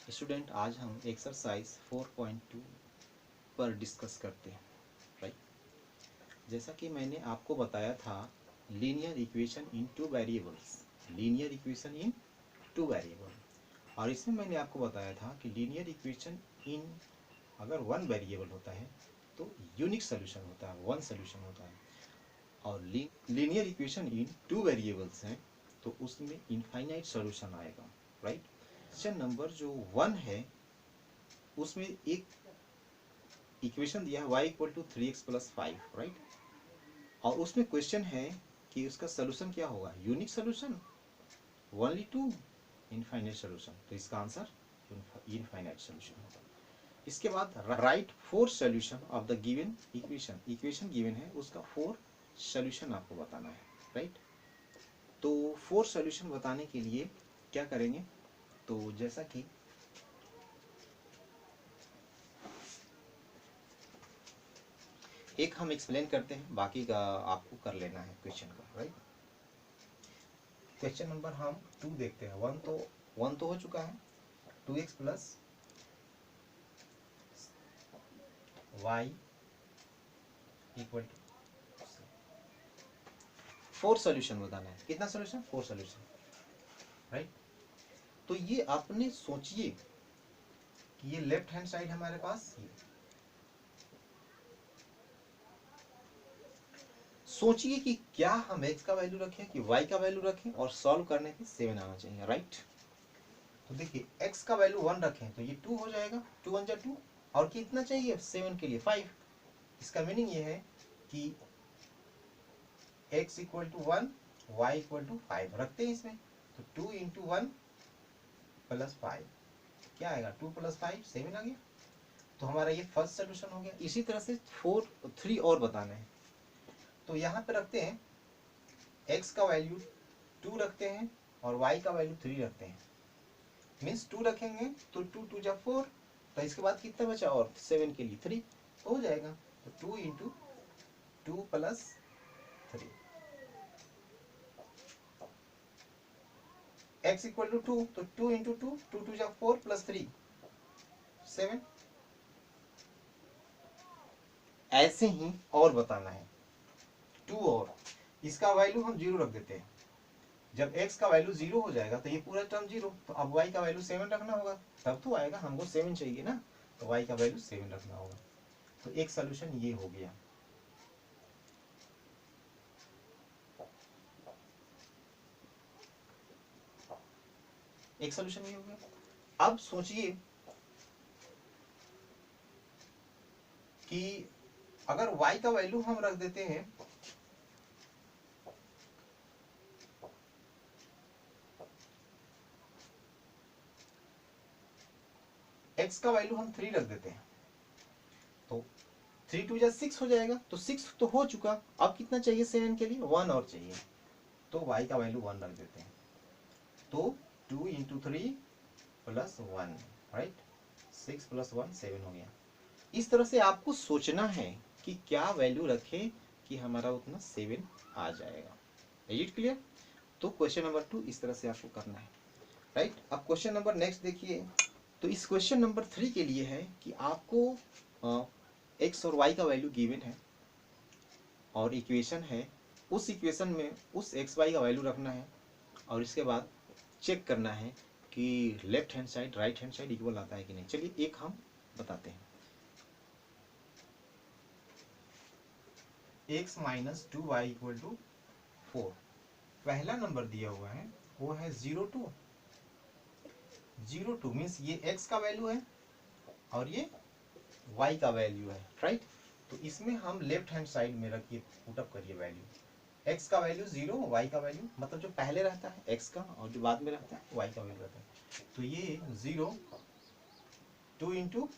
Student, आज हम exercise 4.2 पर डिस्कस करते हैं, राइट। जैसा कि मैंने आपको बताया था, linear equation in two variables, linear equation in two variable, और इसमें मैंने आपको बताया था कि लीनियर इक्वेशन इन अगर वन वेरिएबल होता है तो यूनिक सोल्यूशन होता है, वन सोल्यूशन होता है, और linear equation in two variables हैं तो उसमें इनफाइनाइट सोल्यूशन आएगा, राइट। क्वेश्चन नंबर जो 1 है उसमें एक इक्वेशन दिया है y equal to 3x plus 5, right. और उसमें क्वेश्चन है कि उसका सोल्यूशन क्या होगा, unique solution, only two, infinite solution. तो इसका आंसर इनफाइनाइट सोल्यूशन होगा। इसके बाद write 4 solution of the given equation, equation given है उसका 4 सोल्यूशन आपको बताना है, राइट। तो 4 सोल्यूशन बताने के लिए क्या करेंगे, तो जैसा कि एक हम एक्सप्लेन करते हैं, बाकी का आपको कर लेना है क्वेश्चन का, राइट। क्वेश्चन नंबर हम 2 देखते हैं। 1 तो हो चुका है, 2x plus y equal to 4 solution बताना है। कितना सोल्यूशन, 4 सोल्यूशन, राइट। तो ये आपने सोचिए कि ये लेफ्ट हैंड साइड हमारे पास, ये सोचिए कि क्या हम x का वैल्यू रखें कि y का वैल्यू रखें, और सॉल्व करने पे 7 आना चाहिए, राइट। तो देखिए x का वैल्यू 1 रखें तो ये 2 हो जाएगा, 2 1 जा 2, और कितना चाहिए 7 के लिए 5। इसका मीनिंग ये है कि x equal to 1, y equal to 5 रखते हैं इसमें। तो 2 इंटू 1 प्लस 5 क्या आएगा, 2 प्लस 5 7 आ गया। तो हमारा ये फर्स्ट सोल्यूशन हो गया। इसी तरह से 3 और बताना है। तो यहाँ पे रखते हैं x का वैल्यू 2 रखते हैं और y का वैल्यू 3 रखते हैं। मीन्स 2 रखेंगे तो 2 2 जा 4, तो इसके बाद कितना बचा, और 7 के लिए 3 हो जाएगा। तो 2 into 2 plus 3, x equal to 2, तो 2 इंटू 2, 2 2 जा 4 प्लस 3 7। ऐसे ही और बताना है 2 और, इसका वैल्यू हम 0 रख देते हैं। जब x का वैल्यू 0 हो जाएगा तो ये पूरा टर्म 0, तो अब y का वैल्यू 7 रखना होगा, तब तो आएगा। हमको 7 चाहिए ना, तो y का वैल्यू 7 रखना होगा। तो एक सोल्यूशन ये हो गया। एक सोल्यूशन ये हो गया। अब सोचिए कि अगर y का वैल्यू हम रख देते हैं x का वैल्यू हम 3 रख देते हैं, तो 3 2 जा 6 हो जाएगा। तो 6 तो हो चुका, अब कितना चाहिए 7 के लिए, 1 और चाहिए। तो y का वैल्यू 1 रख देते हैं। तो 2 इंटू 3 प्लस 1, राइट। 6 प्लस 1 7 हो गया। इस तरह से आपको सोचना है कि क्या वैल्यू रखें कि हमारा उतना 7 आ जाएगा। Is it clear. तो क्वेश्चन नंबर 2 इस तरह से आपको करना है, राइट। अब क्वेश्चन नंबर नेक्स्ट देखिए। तो इस क्वेश्चन नंबर 3 के लिए है कि आपको x और y का वैल्यू गिवन है और इक्वेशन है, उस इक्वेशन में उस एक्स वाई का वैल्यू रखना है, और इसके बाद चेक करना है कि left hand side right hand side equal आता है कि नहीं। चलिए एक हम बताते हैं। x minus 2y equal to 4, पहला नंबर दिया हुआ है वो है 0 2 मीन्स ये x का वैल्यू है और ये y का वैल्यू है, राइट। तो इसमें हम लेफ्ट हैंड साइड में रखिए, पुटअप करिए वैल्यू। x का वैल्यू 0, y का वैल्यू मतलब जो पहले रहता है x का, और जो बाद में रहता है y का वैल्यू रहता है। तो ये 0, 2 इंटू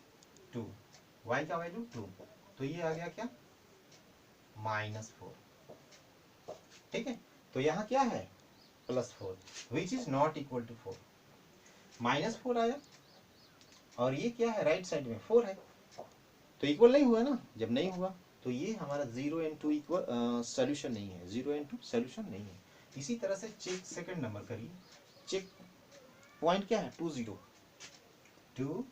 2, वाई का वैल्यू 2, तो ये आ गया क्या, -4, ठीक है। तो यहाँ क्या है, +4, which is not equal to 4। -4 आया, और ये क्या है, राइट साइड में 4 है, तो इक्वल नहीं हुआ ना। जब नहीं हुआ तो ये हमारा 0 एंड 2 इक्वल सोल्यूशन नहीं है, 0 एंड 2 सोल्यूशन नहीं है। इसी तरह से चेक सेकंड नंबर करिए। चेक पॉइंट क्या है, 2 0, 2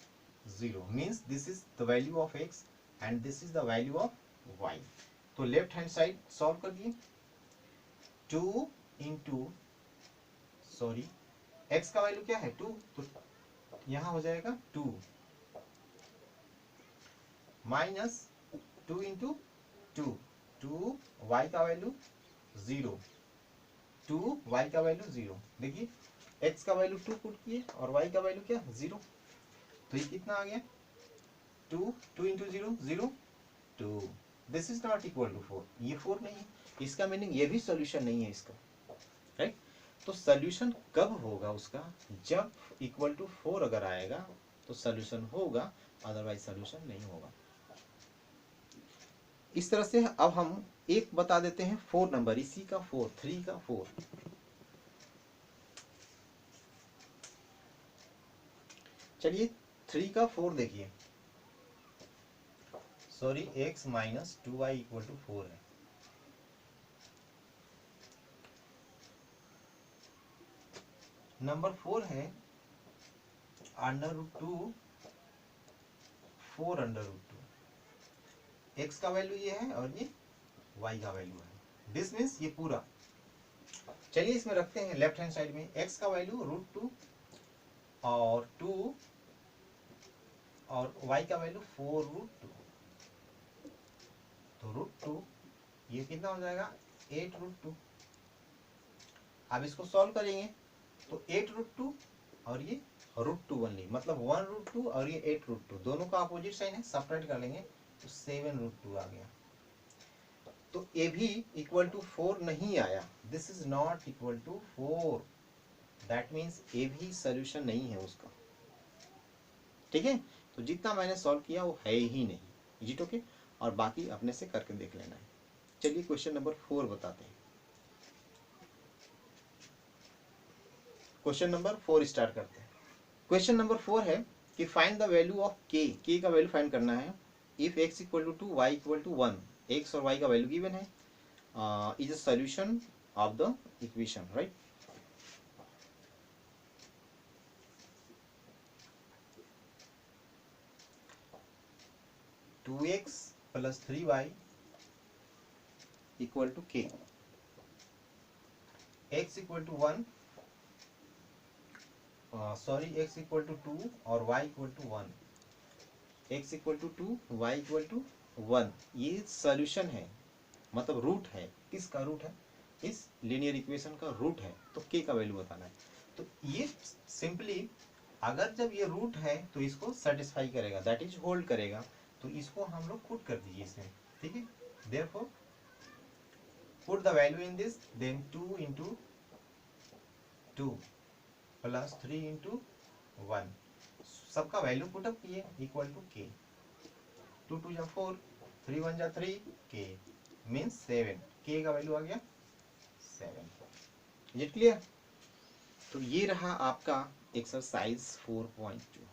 0 means this is the value of x and this is the value of y। तो लेफ्ट हैंड साइड सॉल्व कर दिए, 2 इंटू सॉरी x का वैल्यू क्या है 2, तो यहाँ हो जाएगा 2 माइनस 2 इंटू 2, 2 y का वैल्यू 0, 2 y का वैल्यू 0। देखिए x का वैल्यू 2 पुट किए और y का वैल्यू क्या 0, तो ये कितना आ गया 2, 2 into 0 0 2। This is not equal to 4, ये 4 नहीं है, इसका मीनिंग ये भी सॉल्यूशन नहीं है इसका, राइट। तो सॉल्यूशन कब होगा उसका, जब इक्वल टू 4 अगर आएगा तो सॉल्यूशन होगा, अदरवाइज सॉल्यूशन नहीं होगा। इस तरह से अब हम एक बता देते हैं 4 नंबर, इसी का 4, 3 का 4। चलिए 3 का 4 देखिए, sorry x minus 2y equal to 4 है। नंबर 4 है √2 4 √2, x का वैल्यू ये है और ये y का वैल्यू है, दिस मीन्स ये पूरा। चलिए इसमें रखते हैं लेफ्ट हैंड साइड में x का वैल्यू √2 और 2 और y का वैल्यू 4 √2, तो √2 ये कितना हो जाएगा 8 √2। अब इसको सॉल्व करेंगे तो 8 √2 और ये √2 ओनली, मतलब 1 √2 और ये 8 √2, दोनों का अपोजिट साइन है, सेपरेट कर लेंगे तो 7 √2 आ गया। तो ए भी इक्वल टू 4 नहीं आया, this is not equal to 4, that means a भी सोल्यूशन नहीं है उसका, ठीक है। तो जितना मैंने सॉल्व किया वो है ही नहीं, इज ओके, और बाकी अपने से करके देख लेना है। चलिए क्वेश्चन नंबर 4 बताते हैं। क्वेश्चन नंबर 4 स्टार्ट करते हैं। क्वेश्चन नंबर 4 है कि फाइंड द वैल्यू ऑफ के, के का वैल्यू फाइंड करना है। If x equal to 2 y equal to 1, x और y का वैल्यू गिवन है, is a solution of the equation, right. Two x plus 3y equal to k, x equal to 1 sorry x equal to 2 और y equal to 1, x equal to 2 y equal to 1, ये solution है, मतलब root है। किसका root है, इस linear equation का root है, तो k का वैल्यू बताना है। तो ये सिंपली अगर जब ये रूट है तो इसको सेटिस्फाई करेगा, दैट इज होल्ड करेगा, तो इसको हम लोग पुट कर दीजिए इसमें, ठीक है। Therefore put the value in this, then 2 into 2 plus 3 into 1, सबका वैल्यू पुटअप किए इक्वल टू के, 2 2 जा 4, 3 1 जा 3, के मीन्स 7, के का वैल्यू आ गया 7। ये क्लियर। तो ये रहा आपका exercise 4.2।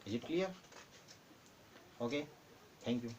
Is it clear? Okay, thank you.